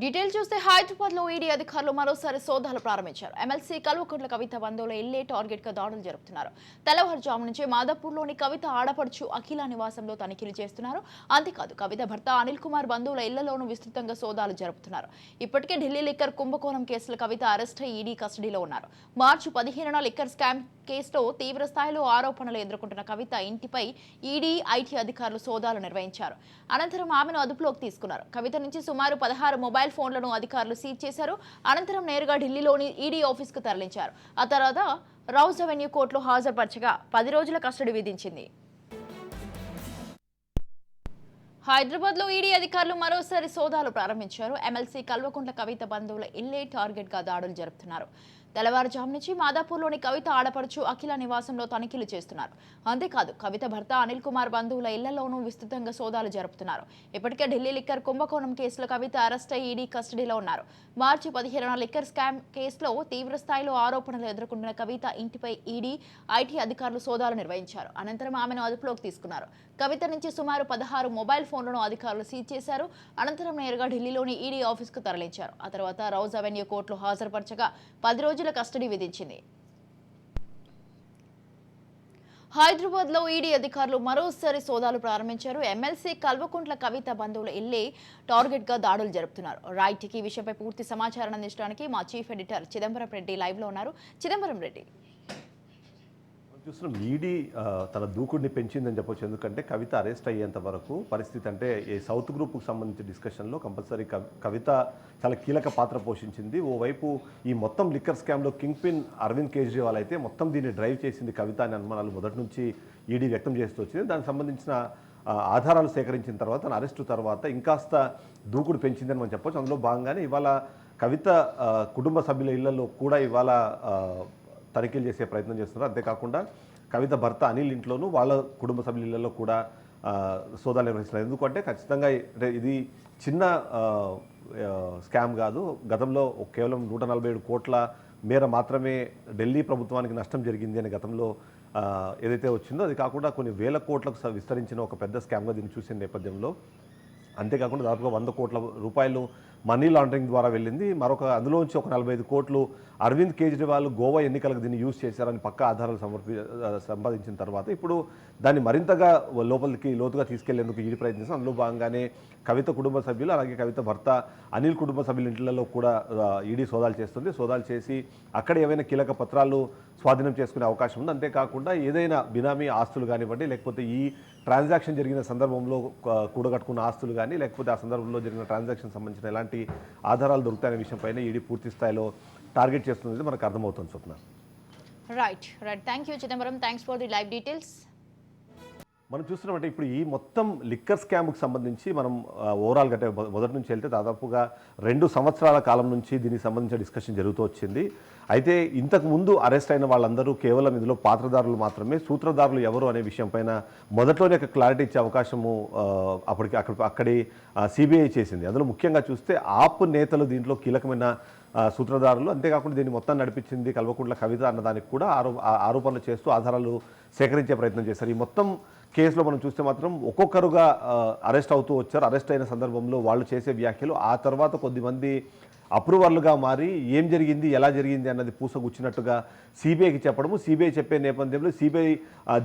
Detail చూస్తే హైదరాబాద్ లో ED అధికారులు మరోసారి సోదాలు ప్రారంభించారు. ఎమ్మెల్సీ కల్వకుంట్ల కవిత బంధువుల ఇల్లే టార్గెట్ గా దాడులు జరుపుతున్నారు. తెల్లవారుజాము నుంచి మాదాపూర్లోని కవిత ఆడపడుచు అఖిల నివాసంలో తనిఖీలు చేస్తున్నారు. అంతేకాదు కవిత భర్త అనిల్ కుమార్ బంధువుల ఇళ్లలోనూ విస్తృతంగా సోదాలు జరుపుతున్నారు. ఇప్పటికే ఢిల్లీ లిక్కర్ కుంభకోణం కేసులో కవిత అరెస్ట్ అయి ఈడీ కస్టడీలో ఉన్నారు. మార్చి 15న లిక్కర్ స్కామ్ కేసులో తీవ్ర స్థాయిలో ఆరోపణలు ఎదుర్కొంటున్న కవిత ఇంటిపై ఈడీ, ఐటీ అధికారులు సోదాలు నిర్వహించారు. అనంతరం ఆమెను అదుపులోకి తీసుకున్నారు. కవిత నుంచి సుమారు 16 మొబైల్ ఫోన్లను అధికారులు సీజ్ చేశారు. అనంతరం నేరుగా ఢిల్లీలోని ఈడీ ఆఫీస్కు తరలించారు. ఆ తర్వాత రౌజ్ అవెన్యూ కోర్టులో హాజరుపరచగా 10 రోజుల కస్టడీ విధించింది. హైదరాబాద్ లో ఈడీ అధికారులు మరోసారి సోదాలు ప్రారంభించారు. ఎమ్మెల్సీ కల్వకుంట్ల కవిత బంధువుల ఇల్లే టార్గెట్ గా దాడులు జరుపుతున్నారు. తెల్లవారుజాము నుంచి మాదాపూర్లోని కవిత ఆడపడుచు అఖిల నివాసంలో తనిఖీలు చేస్తున్నారు. అంతేకాదు కవిత భర్త అనిల్ కుమార్ బంధువుల ఇళ్లలోనూ విస్తృతంగా సోదాలు జరుపుతున్నారు. ఇప్పటికే ఢిల్లీ లిక్కర్ కుంభకోణం కేసులో కవిత అరెస్ట్ అయి ఈడీ కస్టడీలో ఉన్నారు. మార్చి 15న లిక్కర్ స్కామ్ కేసులో తీవ్ర స్థాయిలో ఆరోపణలు ఎదుర్కొంటున్న కవిత ఇంటిపై ఈడీ, ఐటీ అధికారులు సోదాలు నిర్వహించారు. అనంతరం ఆమెను అదుపులోకి తీసుకున్నారు. కవిత నుంచి సుమారు 16 మొబైల్ ఫోన్లను అధికారులు సీజ్ చేశారు. అనంతరం నేరుగా ఢిల్లీలోని ఈడీ ఆఫీస్కు తరలించారు. ఆ తర్వాత రౌజ్ అవెన్యూ కోర్టులో హాజరుపరచగా 10 రోజుల కస్టడీ విధించింది. హైదరాబాద్ లో ఈడీ అధికారులు మరోసారి సోదాలు ప్రారంభించారు. ఎమ్మెల్సీ కల్వకుంట్ల కవిత బంధువుల ఇల్లే టార్గెట్ గా దాడులు జరుపుతున్నారు. రైట్ ఈ విషయంపై పూర్తి సమాచారం అందించడానికి మా chief editor Chidambaram Reddy live లో ఉన్నారు. చిదంబరం రెడ్డి, చూస్తున్నాం ఈడీ తన దూకుడిని పెంచిందని చెప్పొచ్చు. ఎందుకంటే కవిత అరెస్ట్ అయ్యేంత వరకు పరిస్థితి అంటే ఈ సౌత్ గ్రూప్కు సంబంధించిన డిస్కషన్లో కంపల్సరీ కవిత చాలా కీలక పాత్ర పోషించింది. ఓవైపు ఈ మొత్తం లిక్కర్ స్కామ్లో కింగ్ పిన్ అరవింద్ కేజ్రీవాల్ అయితే మొత్తం దీన్ని డ్రైవ్ చేసింది కవిత అనే అనుమానాలు మొదటి నుంచి ఈడీ వ్యక్తం చేస్తూ వచ్చింది. దానికి సంబంధించిన ఆధారాలు సేకరించిన తర్వాత తన అరెస్టు తర్వాత ఇంకాస్త దూకుడు పెంచిందని మనం చెప్పొచ్చు. అందులో భాగంగానే ఇవాళ కవిత కుటుంబ సభ్యుల ఇళ్లలో కూడా ఇవాళ తనిఖీలు చేసే ప్రయత్నం చేస్తున్నారు. అంతేకాకుండా కవిత భర్త అనిల్ ఇంట్లోనూ వాళ్ళ కుటుంబ సభ్యుల ఇళ్లలో కూడా సోదాలు నిర్వహిస్తున్నారు. ఎందుకంటే ఖచ్చితంగా ఇది చిన్న స్కామ్ కాదు. గతంలో కేవలం 147 కోట్ల మేర మాత్రమే ఢిల్లీ ప్రభుత్వానికి నష్టం జరిగింది అని గతంలో ఏదైతే వచ్చిందో అది కాకుండా కొన్ని వేల కోట్లకు విస్తరించిన ఒక పెద్ద స్కామ్గా దీన్ని చూసిన నేపథ్యంలో అంతేకాకుండా దాదాపుగా 100 కోట్ల రూపాయలు మనీ లాండరింగ్ ద్వారా వెళ్ళింది. అందులోంచి ఒక 45 కోట్లు అరవింద్ కేజ్రీవాల్ గోవా ఎన్నికలకు దీన్ని యూజ్ చేశారని పక్కా ఆధారాలు సంపాదించిన తర్వాత ఇప్పుడు దాన్ని మరింతగా లోతుగా తీసుకెళ్లేందుకు ఈడీ ప్రయత్నిస్తాం. అందులో భాగంగానే కవిత కుటుంబ సభ్యులు అలాగే కవిత భర్త అనిల్ కుటుంబ సభ్యుల ఇంట్లలో కూడా ఈడీ సోదాలు చేస్తుంది. సోదాలు చేసి అక్కడ ఏవైనా కీలక పత్రాలు స్వాధీనం చేసుకునే అవకాశం ఉంది. అంతేకాకుండా ఏదైనా బినామీ ఆస్తులు కానివ్వండి, లేకపోతే ఈ ట్రాన్సాక్షన్ జరిగిన సందర్భంలో కూడగట్టుకున్న ఆస్తులు కానీ, లేకపోతే ఆ సందర్భంలో జరిగిన ట్రాన్సాక్షన్ సంబంధించిన ఎలాంటి ఆధారాలు దొరుకుతాయనే విషయంపైన ఈడీ పూర్తి స్థాయిలో టార్గెట్ చేస్తున్నది మనకు అర్థమవుతుంది. Swapna, right. Thank you Chidambaram, thanks for the live details. మనం చూస్తున్నామంటే ఇప్పుడు ఈ మొత్తం లిక్కర్ స్కామ్కి సంబంధించి మనం ఓవరాల్గా అంటే మొదటి నుంచి వెళ్తే దాదాపుగా 2 సంవత్సరాల కాలం నుంచి దీనికి సంబంధించిన డిస్కషన్ జరుగుతూ వచ్చింది. అయితే ఇంతకు ముందు అరెస్ట్ అయిన వాళ్ళందరూ కేవలం ఇందులో పాత్రదారులు మాత్రమే. సూత్రధారులు ఎవరు అనే విషయం పైన మొదట్లోనే ఒక క్లారిటీ ఇచ్చే అవకాశము అక్కడి సిబిఐ చేసింది. అందులో ముఖ్యంగా చూస్తే ఆప్ నేతలు దీంట్లో కీలకమైన సూత్రధారులు. అంతేకాకుండా దీన్ని మొత్తం నడిపించింది కల్వకుంట్ల కవిత అన్నదానికి కూడా ఆరోపణలు చేస్తూ ఆధారాలు సేకరించే ప్రయత్నం చేశారు. ఈ మొత్తం కేసులో మనం చూస్తే మాత్రం ఒక్కొక్కరుగా అరెస్ట్ అవుతూ వచ్చారు. అరెస్ట్ అయిన సందర్భంలో వాళ్ళు చేసే వ్యాఖ్యలు ఆ తర్వాత కొద్దిమంది అప్రూవర్లుగా మారి ఏం జరిగింది, ఎలా జరిగింది అన్నది పూసగుచ్చినట్టుగా సిబిఐకి చెప్పడము, సిబిఐ చెప్పే నేపథ్యంలో సిబిఐ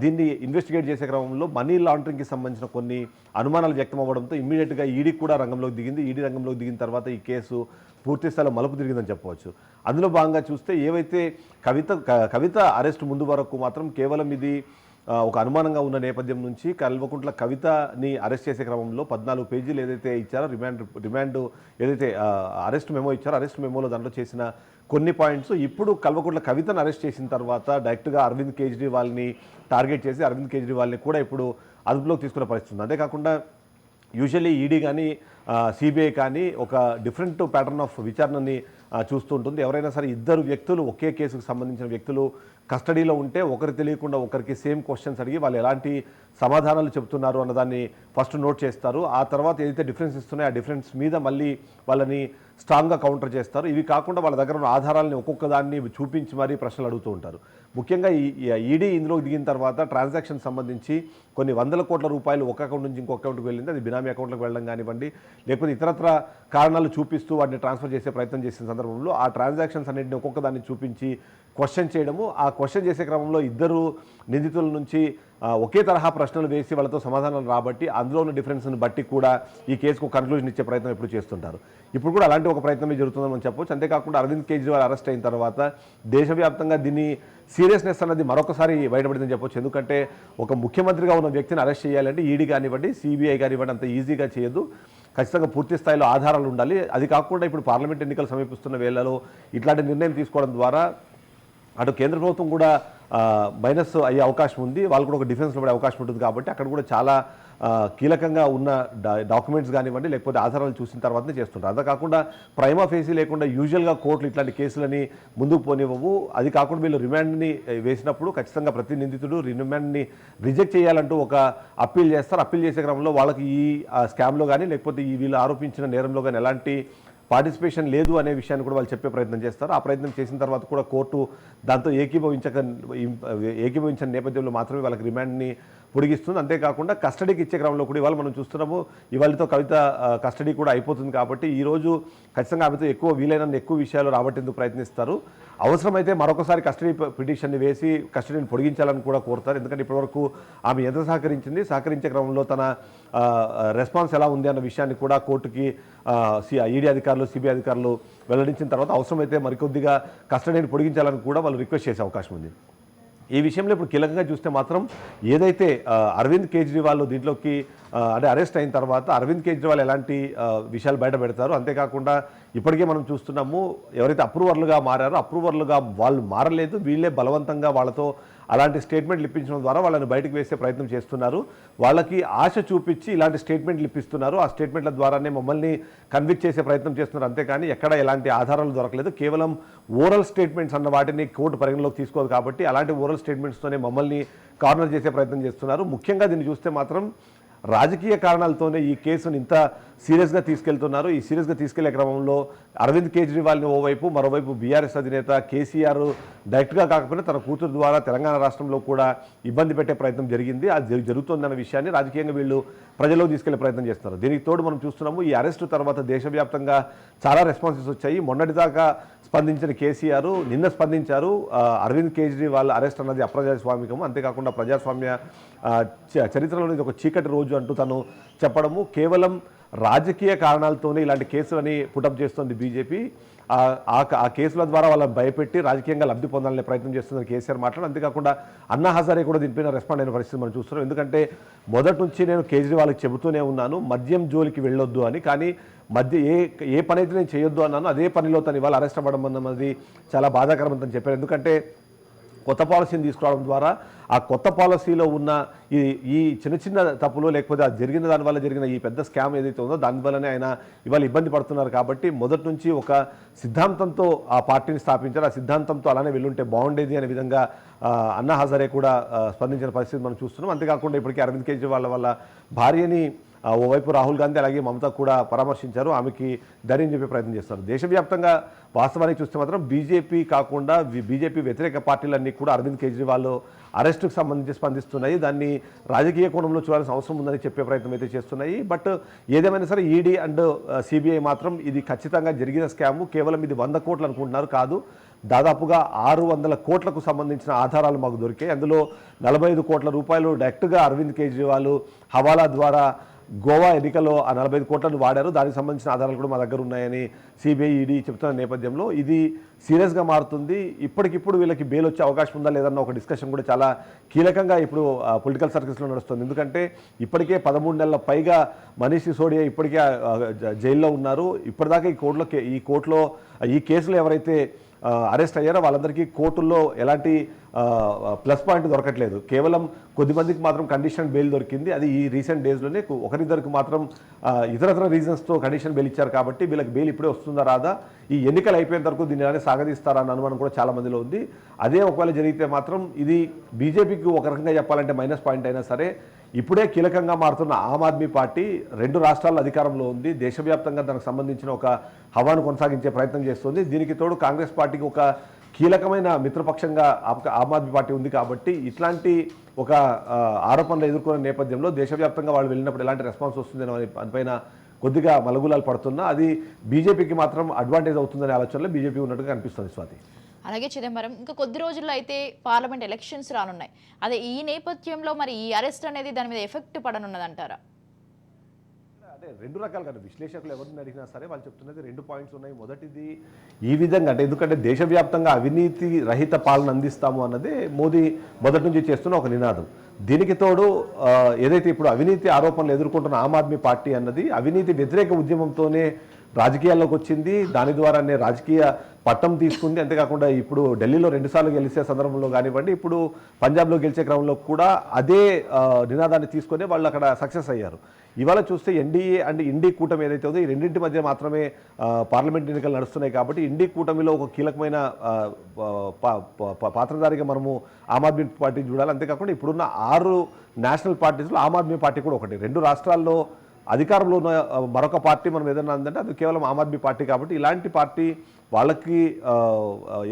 దీన్ని ఇన్వెస్టిగేట్ చేసే క్రమంలో మనీ లాండరింగ్కి సంబంధించిన కొన్ని అనుమానాలు వ్యక్తం అవ్వడంతో ఇమ్మీడియట్గా ఈడీ కూడా రంగంలోకి దిగింది. ఈడీ రంగంలోకి దిగిన తర్వాత ఈ కేసు పూర్తి స్థాయిలో మలుపు తిరిగిందని చెప్పవచ్చు. అందులో భాగంగా చూస్తే ఏవైతే కవిత అరెస్ట్ ముందు వరకు మాత్రం కేవలం ఇది ఒక అనుమానంగా ఉన్న నేపథ్యం నుంచి కల్వకుంట్ల కవితని అరెస్ట్ చేసే క్రమంలో 14 పేజీలు ఏదైతే ఇచ్చారో రిమాండ్ ఏదైతే అరెస్ట్ మెమో ఇచ్చారో అరెస్ట్ మెమోలో దాంట్లో చేసిన కొన్ని పాయింట్స్ ఇప్పుడు కల్వకుంట్ల కవితను అరెస్ట్ చేసిన తర్వాత డైరెక్ట్గా అరవింద్ కేజ్రీవాల్ని టార్గెట్ చేసి అరవింద్ కేజ్రీవాల్ని కూడా ఇప్పుడు అదుపులోకి తీసుకునే పరిస్థితి ఉంది. అంతేకాకుండా యూజువల్లీ ఈడీ కానీ సిబిఐ కానీ ఒక డిఫరెంట్ ప్యాటర్న్ ఆఫ్ విచారణని చూస్తూ ఉంటుంది. ఎవరైనా సరే ఇద్దరు వ్యక్తులు ఒకే కేసుకు సంబంధించిన వ్యక్తులు కస్టడీలో ఉంటే ఒకరు తెలియకుండా ఒకరికి సేమ్ క్వశ్చన్స్ అడిగి వాళ్ళు ఎలాంటి సమాధానాలు చెబుతున్నారు అన్నదాన్ని ఫస్ట్ నోట్ చేస్తారు. ఆ తర్వాత ఏదైతే డిఫరెన్స్ ఇస్తున్నాయో ఆ డిఫరెన్స్ మీద మళ్ళీ వాళ్ళని స్ట్రాంగ్గా కౌంటర్ చేస్తారు. ఇవి కాకుండా వాళ్ళ దగ్గర ఉన్న ఆధారాలని ఒక్కొక్క దాన్ని చూపించి మరీ ప్రశ్నలు అడుగుతూ ఉంటారు. ముఖ్యంగా ఈడీ ఇందులోకి దిగిన తర్వాత ట్రాన్సాక్షన్ సంబంధించి కొన్ని 100 కోట్ల రూపాయలు ఒక అకౌంట్ నుంచి ఇంకో అకౌంట్కి వెళ్ళింది. అది బినామీ అకౌంట్లోకి వెళ్ళడం కానివ్వండి, లేకపోతే ఇతరత్ర కారణాలు చూపిస్తూ వాటిని ట్రాన్స్ఫర్ చేసే ప్రయత్నం చేసిన సందర్భంలో ఆ ట్రాన్సాక్షన్స్ అన్నింటిని ఒక్కొక్క దాన్ని చూపించి క్వశ్చన్ చేయడము, ఆ క్వశ్చన్ చేసే క్రమంలో ఇద్దరు నిందితుల నుంచి ఒకే తరహా ప్రశ్నలు వేసి వాళ్ళతో సమాధానాలు రాబట్టి అందులో ఉన్న డిఫరెన్స్ని బట్టి కూడా ఈ కేసుకు కన్క్లూజన్ ఇచ్చే ప్రయత్నం ఎప్పుడు చేస్తుంటారు. ఇప్పుడు కూడా అలాంటి ఒక ప్రయత్నమే జరుగుతుందని మనం చెప్పొచ్చు. అంతేకాకుండా అరవింద్ కేజ్రీవాల్ అరెస్ట్ అయిన తర్వాత దేశవ్యాప్తంగా దీన్ని సీరియస్నెస్ అన్నది మరొకసారి బయటపడిందని చెప్పొచ్చు. ఎందుకంటే ఒక ముఖ్యమంత్రిగా ఉన్న వ్యక్తిని అరెస్ట్ చేయాలంటే ఈడీ కానివ్వండి, సిబిఐ కానివ్వండి అంత ఈజీగా చేయదు. ఖచ్చితంగా పూర్తి స్థాయిలో ఆధారాలు ఉండాలి. అది కాకుండా ఇప్పుడు పార్లమెంట్ ఎన్నికలు సమీపిస్తున్న వేళలో ఇట్లాంటి నిర్ణయం తీసుకోవడం ద్వారా అటు కేంద్ర ప్రభుత్వం కూడా మైనస్ అయ్యే అవకాశం ఉంది, వాళ్ళు కూడా ఒక డిఫెన్స్లో పడే అవకాశం ఉంటుంది. కాబట్టి అక్కడ కూడా చాలా కీలకంగా ఉన్న డాక్యుమెంట్స్ కానివ్వండి లేకపోతే ఆధారాలు చూసిన తర్వాతనే చేస్తుంటారు. అంతే కాకుండా ప్రైమా ఫేసీ లేకుండా యూజువల్గా కోర్టులు ఇట్లాంటి కేసులని ముందుకు పోనివ్వవు. అది కాకుండా వీళ్ళు రిమాండ్ని వేసినప్పుడు ఖచ్చితంగా ప్రతి నిందితుడు రిమాండ్ని రిజెక్ట్ చేయాలంటూ ఒక అప్పీల్ చేస్తారు. అప్పీల్ చేసే క్రమంలో వాళ్ళకి ఈ స్కామ్లో కానీ లేకపోతే ఈ వీళ్ళు ఆరోపించిన నేరంలో కానీ ఎలాంటి పార్టిసిపేషన్ లేదు అనే విషయాన్ని కూడా వాళ్ళు చెప్పే ప్రయత్నం చేస్తారు. ఆ ప్రయత్నం చేసిన తర్వాత కూడా కోర్టు దాంతో ఏకీభవించిన నేపథ్యంలో మాత్రమే వాళ్ళకి రిమాండ్ని పొడిగిస్తుంది. అంతేకాకుండా కస్టడీకి ఇచ్చే క్రమంలో కూడా ఇవాళ మనం చూస్తున్నాము, ఇవాళతో కవిత కస్టడీ కూడా అయిపోతుంది. కాబట్టి ఈరోజు ఖచ్చితంగా ఆమెతో వీలైనంత ఎక్కువ విషయాలు రాబట్టేందుకు ప్రయత్నిస్తారు. అవసరమైతే మరొకసారి కస్టడీ పిటిషన్ని వేసి కస్టడీని పొడిగించాలని కూడా కోరుతారు. ఎందుకంటే ఇప్పటివరకు ఆమె ఎంత సహకరించే క్రమంలో తన రెస్పాన్స్ ఎలా ఉంది అన్న విషయాన్ని కూడా కోర్టుకి ఈడీ అధికారులు, సిబిఐ అధికారులు వెల్లడించిన తర్వాత అవసరమైతే మరికొద్దిగా కస్టడీని పొడిగించాలని కూడా వాళ్ళు రిక్వెస్ట్ చేసే అవకాశం ఉంది. ఈ విషయంలో ఇప్పుడు కీలకంగా చూస్తే మాత్రం ఏదైతే అరవింద్ కేజ్రీవాల్ దీంట్లోకి అంటే అరెస్ట్ అయిన తర్వాత అరవింద్ కేజ్రీవాల్ ఎలాంటి విషయాలు బయట పెడతారు. అంతేకాకుండా ఇప్పటికే మనం చూస్తున్నాము, ఎవరైతే అప్రూవర్లుగా మారారో అప్రూవర్లుగా వాళ్ళు మారలేదు, వీళ్ళే బలవంతంగా వాళ్ళతో అలాంటి స్టేట్మెంట్లు ఇప్పించడం ద్వారా వాళ్ళని బయటకు వేసే ప్రయత్నం చేస్తున్నారు. వాళ్ళకి ఆశ చూపించి ఇలాంటి స్టేట్మెంట్లు ఇప్పిస్తున్నారు. ఆ స్టేట్మెంట్ల ద్వారానే మమ్మల్ని కన్విక్ట్ చేసే ప్రయత్నం చేస్తున్నారు. అంతేకాని ఎక్కడ ఎలాంటి ఆధారాలు దొరకలేదు. కేవలం ఓరల్ స్టేట్మెంట్స్ అన్న వాటిని కోర్టు పరిగణలోకి తీసుకోదు. కాబట్టి అలాంటి ఓరల్ స్టేట్మెంట్స్తోనే మమ్మల్ని కార్నర్ చేసే ప్రయత్నం చేస్తున్నారు. ముఖ్యంగా దీన్ని చూస్తే మాత్రం రాజకీయ కారణాలతోనే ఈ కేసును ఇంత సీరియస్గా తీసుకెళ్తున్నారు. ఈ సీరియస్గా తీసుకెళ్లే క్రమంలో అరవింద్ కేజ్రీవాల్ని ఓవైపు, మరోవైపు బీఆర్ఎస్ అధినేత కేసీఆర్ డైరెక్ట్గా కాకపోయినా తన కూతురు ద్వారా తెలంగాణ రాష్ట్రంలో కూడా ఇబ్బంది పెట్టే ప్రయత్నం జరిగింది. అది జరుగుతుందన్న విషయాన్ని రాజకీయంగా వీళ్ళు ప్రజల్లోకి తీసుకెళ్లే ప్రయత్నం చేస్తున్నారు. దీనికి తోడు మనం చూస్తున్నాము, ఈ అరెస్టు తర్వాత దేశవ్యాప్తంగా చాలా రెస్పాన్సెస్ వచ్చాయి. మొన్నటిదాకా స్పందించిన కేసీఆర్ నిన్న స్పందించారు. అరవింద్ కేజ్రీవాల్ అరెస్ట్ అన్నది అప్రజాస్వామికము, అంతేకాకుండా ప్రజాస్వామ్య చరిత్రలోని ఇది ఒక చీకటి రోజు అంటూ తను చెప్పడము, కేవలం రాజకీయ కారణాలతోనే ఇలాంటి కేసులని పుటప్ చేస్తుంది బీజేపీ. ఆ కేసుల ద్వారా వాళ్ళని భయపెట్టి రాజకీయంగా లబ్ధి పొందాలనే ప్రయత్నం చేస్తుందని కేసీఆర్ మాట్లాడు. అంతేకాకుండా అన్నా హజారే కూడా దీనిపైన రెస్పాండ్ అయిన పరిస్థితి మనం చూస్తున్నాం. ఎందుకంటే మొదటి నుంచి నేను కేజ్రీవాల్కి చెబుతూనే ఉన్నాను మద్యం జోలికి వెళ్ళొద్దు అని, కానీ ఏ పని అయితే నేను చేయొద్దు అన్నాను అదే పనిలో తను ఇవాళ అరెస్ట్ అవ్వడం అన్నది చాలా బాధాకరం అని చెప్పారు. ఎందుకంటే కొత్త పాలసీని తీసుకురావడం ద్వారా ఆ కొత్త పాలసీలో ఉన్న ఈ చిన్న చిన్న తప్పులు లేకపోతే అది జరిగిన దానివల్ల జరిగిన ఈ పెద్ద స్కామ్ ఏదైతే ఉందో దానివల్లనే ఆయన ఇవాళ ఇబ్బంది పడుతున్నారు. కాబట్టి మొదటి నుంచి ఒక సిద్ధాంతంతో ఆ పార్టీని స్థాపించారు. ఆ సిద్ధాంతంతో అలానే వెళ్ళుంటే బాగుండేది అనే విధంగా అన్నా హజారే కూడా స్పందించిన పరిస్థితి మనం చూస్తున్నాం. అంతేకాకుండా ఇప్పటికీ అరవింద్ కేజ్రీవాల్ వాళ్ళ భార్యని ఓవైపు రాహుల్ గాంధీ అలాగే మమతా కూడా పరామర్శించారు. ఆమెకి ధైర్యం చెప్పే ప్రయత్నం చేస్తారు. దేశవ్యాప్తంగా వాస్తవానికి చూస్తే మాత్రం బీజేపీ కాకుండా బీజేపీ వ్యతిరేక పార్టీలన్నీ కూడా అరవింద్ కేజ్రీవాల్ అరెస్టుకు సంబంధించి స్పందిస్తున్నాయి. దాన్ని రాజకీయ కోణంలో చూడాల్సిన అవసరం ఉందని చెప్పే ప్రయత్నం అయితే చేస్తున్నాయి. బట్ ఏదేమైనా సరే ఈడీ అండ్ సిబిఐ మాత్రం ఇది ఖచ్చితంగా జరిగిన స్కాము, కేవలం ఇది 100 కోట్లు అనుకుంటున్నారు, కాదు దాదాపుగా 600 కోట్లకు సంబంధించిన ఆధారాలు మాకు దొరికాయి. అందులో 45 కోట్ల రూపాయలు డైరెక్ట్గా అరవింద్ కేజ్రీవాల్ హవాలా ద్వారా గోవా ఎన్నికల్లో ఆ 45 కోట్లను వాడారు. దానికి సంబంధించిన ఆధారాలు కూడా మా దగ్గర ఉన్నాయని సిబిఐ, ఈడీ చెప్తున్న నేపథ్యంలో ఇది సీరియస్గా మారుతుంది. ఇప్పటికిప్పుడు వీళ్ళకి బెయిల్ వచ్చే అవకాశం ఉందా లేదన్న ఒక డిస్కషన్ కూడా చాలా కీలకంగా ఇప్పుడు పొలిటికల్ సర్కిల్స్లో నడుస్తుంది. ఎందుకంటే ఇప్పటికే 13 నెలల పైగా మనీష్ సిసోడియా ఇప్పటికే జైల్లో ఉన్నారు. ఇప్పటిదాకా ఈ కోర్టులో ఈ కేసులో ఎవరైతే అరెస్ట్ అయ్యారో వాళ్ళందరికీ కోర్టుల్లో ఎలాంటి ప్లస్ పాయింట్ దొరకట్లేదు. కేవలం కొద్దిమందికి మాత్రం కండిషన్ బెయిల్ దొరికింది. అది ఈ రీసెంట్ డేస్లోనే ఒకరిద్దరికి మాత్రం ఇతరత్ర రీజన్స్తో కండిషన్ బెయిల్ ఇచ్చారు. కాబట్టి వీళ్ళకి బెయిల్ ఇప్పుడే వస్తుందా రాదా, ఈ ఎన్నికలు అయిపోయేంత వరకు దీన్ని అలానే సాగదీస్తారా అన్న అనుమానం కూడా చాలా మందిలో ఉంది. అదే ఒకవేళ జరిగితే మాత్రం ఇది బీజేపీకి ఒక రకంగా చెప్పాలంటే మైనస్ పాయింట్ అయినా సరే, ఇప్పుడే కీలకంగా మారుతున్న ఆమ్ ఆద్మీ పార్టీ 2 రాష్ట్రాల్లో అధికారంలో ఉంది. దేశవ్యాప్తంగా దానికి సంబంధించిన ఒక హవాను కొనసాగించే ప్రయత్నం చేస్తుంది. దీనికి తోడు కాంగ్రెస్ పార్టీకి ఒక కీలకమైన మిత్రపక్షంగా ఆమ్ ఆద్మీ పార్టీ ఉంది. కాబట్టి ఇట్లాంటి ఒక ఆరోపణలు ఎదుర్కొనే నేపథ్యంలో దేశవ్యాప్తంగా వాళ్ళు వెళ్ళినప్పుడు ఎలాంటి రెస్పాన్స్ వస్తుంది దానిపైన కొద్దిగా మలగులాలు పడుతున్నా అది బీజేపీకి మాత్రం అడ్వాంటేజ్ అవుతుందనే ఆలోచనలో బీజేపీ ఉన్నట్టుగా కనిపిస్తుంది స్వాతి. అలాగే చిదంబరం ఇంకా కొద్ది రోజుల్లో అయితే పార్లమెంట్ ఎలక్షన్స్ రానున్నాయి. అదే ఈ నేపథ్యంలో మరి ఈ అరెస్ట్ అనేది దాని మీద ఎఫెక్ట్ పడనున్నదంటారా? అంటే రెండు రకాలుగా విశ్లేషకులు ఎవరిని అడిగినా సరే వాళ్ళు చెప్తున్నది 2 పాయింట్స్ ఉన్నాయి. మొదటిది ఈ విధంగా అంటే ఎందుకంటే దేశవ్యాప్తంగా అవినీతి రహిత పాలన అందిస్తాము అన్నదే మోదీ మొదటి నుంచి చేస్తున్న ఒక నినాదం. దీనికి తోడు ఏదైతే ఇప్పుడు అవినీతి ఆరోపణలు ఎదుర్కొంటున్న ఆమ్ ఆద్మీ పార్టీ అన్నది అవినీతి వ్యతిరేక ఉద్యమంతోనే రాజకీయాల్లోకి వచ్చింది, దాని ద్వారానే రాజకీయ పట్టం తీసుకుంది. అంతేకాకుండా ఇప్పుడు ఢిల్లీలో 2 సార్లు గెలిచే సందర్భంలో కానివ్వండి, ఇప్పుడు పంజాబ్లో గెలిచే క్రమంలో కూడా అదే నినాదాన్ని తీసుకొని వాళ్ళు అక్కడ సక్సెస్ అయ్యారు. ఇవాళ చూస్తే ఎన్డీఏ అండ్ ఇండీ కూటమి ఏదైతే ఉందో ఈ రెండింటి మధ్య మాత్రమే పార్లమెంట్ ఎన్నికలు నడుస్తున్నాయి కాబట్టి ఇండీ కూటమిలో ఒక కీలకమైన పాత్రధారిగా మనము ఆమ్ ఆద్మీ పార్టీ చూడాలి. అంతేకాకుండా ఇప్పుడున్న 6 నేషనల్ పార్టీస్లో ఆమ్ ఆద్మీ పార్టీ కూడా ఒకటి. 2 రాష్ట్రాల్లో అధికారంలో ఉన్న మరొక పార్టీ మనం ఏదైనా అందంటే అది కేవలం ఆమ్ ఆద్మీ పార్టీ. కాబట్టి ఇలాంటి పార్టీ వాళ్ళకి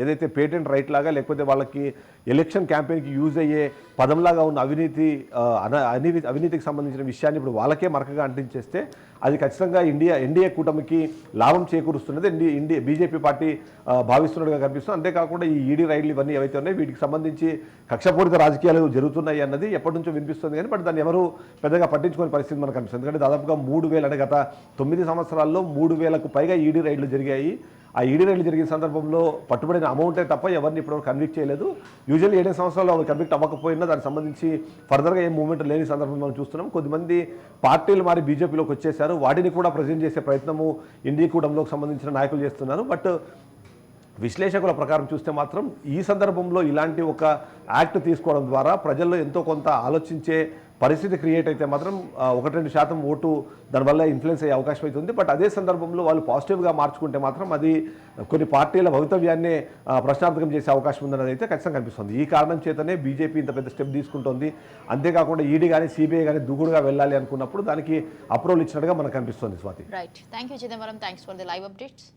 ఏదైతే పేటెంట్ రైట్ లాగా లేకపోతే వాళ్ళకి ఎలక్షన్ క్యాంపెయిన్కి యూజ్ అయ్యే పదంలాగా ఉన్న అవినీతికి సంబంధించిన విషయాన్ని ఇప్పుడు వాళ్ళకే మరకగా అంటించేస్తే అది ఖచ్చితంగా ఎన్డీఏ కూటమికి లాభం చేకూరుస్తున్నది బీజేపీ పార్టీ భావిస్తున్నట్టుగా కనిపిస్తుంది. అంతేకాకుండా ఈ ఈడీ రైడ్లు ఇవన్నీ ఏవైతే ఉన్నాయో వీటికి సంబంధించి కక్షపూరిత రాజకీయాలు జరుగుతున్నాయి అన్నది ఎప్పటి నుంచో వినిపిస్తుంది కానీ బట్ దాన్ని ఎవరు పెద్దగా పట్టించుకునే పరిస్థితి మనకు కనిపిస్తుంది. ఎందుకంటే దాదాపుగా 3,000 అంటే గత 9 సంవత్సరాల్లో 3,000కు పైగా ఈడీ రైడ్లు జరిగాయి. ఆ ఈడీ రైడ్లు జరిగిన సందర్భంలో పట్టుబడిన అమౌంటే తప్ప ఎవరిని ఇప్పటివరకు కన్విక్ట్ చేయలేదు. యూజువల్లీ 7 సంవత్సరాలు కన్విక్ట్ అవ్వకపోయినా దానికి సంబంధించి ఫర్దర్గా ఏం మూవ్మెంట్ లేని సందర్భం మనం చూస్తున్నాం. కొద్దిమంది పార్టీలు మారి బీజేపీలోకి వచ్చేసారు, వాటిని కూడా ప్రజెంట్ చేసే ప్రయత్నము ఇండియా కూటమిలోకి సంబంధించిన నాయకులు చేస్తున్నారు. బట్ విశ్లేషకుల ప్రకారం చూస్తే మాత్రం ఈ సందర్భంలో ఇలాంటి ఒక యాక్ట్ తీసుకోవడం ద్వారా ప్రజల్లో ఎంతో కొంత ఆలోచించే పరిస్థితి క్రియేట్ అయితే మాత్రం 1-2% ఓటు దానివల్ల ఇన్ఫ్లుయెన్స్ అయ్యే అవకాశం అవుతుంది. బట్ అదే సందర్భంలో వాళ్ళు పాజిటివ్గా మార్చుకుంటే మాత్రం అది కొన్ని పార్టీల భవితవ్యాన్ని ప్రశ్నార్థకం చేసే అవకాశం ఉందన్నది అయితే ఖచ్చితంగా కనిపిస్తుంది. ఈ కారణం చేతనే బీజేపీ ఇంత పెద్ద స్టెప్ తీసుకుంటోంది. అంతేకాకుండా ఈడీ కానీ సిబిఐ కానీ దూకుడుగా వెళ్ళాలి అనుకున్నప్పుడు దానికి అప్రూవల్ ఇచ్చినట్టుగా మనకు కనిపిస్తుంది. Swathi. Right, thank you Chidambaram, thanks for the live updates.